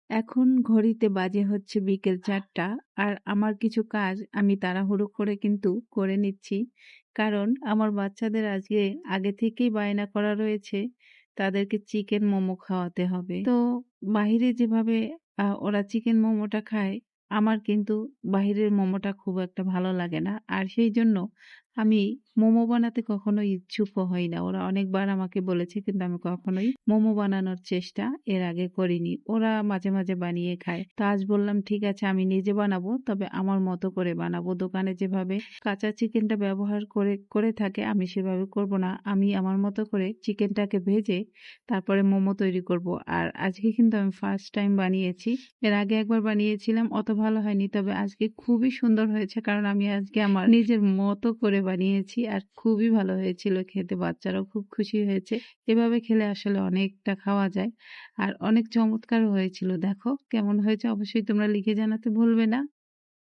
এখন ঘড়িতে বাজে হচ্ছে বিকেল ৪টা। আর আমার কিছু কাজ আমি তাড়াহুড়ো করে কিন্তু করে নিচ্ছি। কারণ আমার বাচ্চাদের আজকে আগে থেকেই বায়না করা রয়েছে, তাদেরকে চিকেন মোমো খাওয়াতে হবে। তো বাহিরে যেভাবে ওরা চিকেন মোমোটা খায়, আমার কিন্তু বাহিরের মোমোটা খুব একটা ভালো লাগে না। আর সেইজন্য আমি মোমো বানাতে কখনো ইচ্ছুকও হই না। ওরা অনেকবার আমাকে বলেছে কিন্তু আমি কখনোই মোমো বানানোর চেষ্টা এর আগে করিনি। ওরা মাঝে, মাঝে বানিয়ে খায়। তো আজ বললাম ঠিক আছে আমি নিজে বানাবো, তবে আমার মতো করে বানাবো। দোকানে যেভাবে কাঁচা চিকেনটা ব্যবহার করে থাকে আমি সেভাবে করব না। আমি আমার মতো করে চিকেনটাকে ভেজে তারপরে মোমো তৈরি করব। আর আজকে কিন্তু আমি ফার্স্ট টাইম বানিয়েছি। এর আগে একবার বানিয়েছিলাম, অত ভালো হয়নি। তবে আজকে খুবই সুন্দর হয়েছে, কারণ আমি আজকে আমার নিজের মতো করে বানিয়েছি আর খুবই ভালো হয়েছিল খেতে। বাচ্চারাও খুব খুশি হয়েছে। এভাবে খেলে আসলে অনেকটা খাওয়া যায় আর অনেক চমৎকারও হয়েছিল। দেখো কেমন হয়েছে অবশ্যই তোমরা লিখে জানাতে ভুলবে না।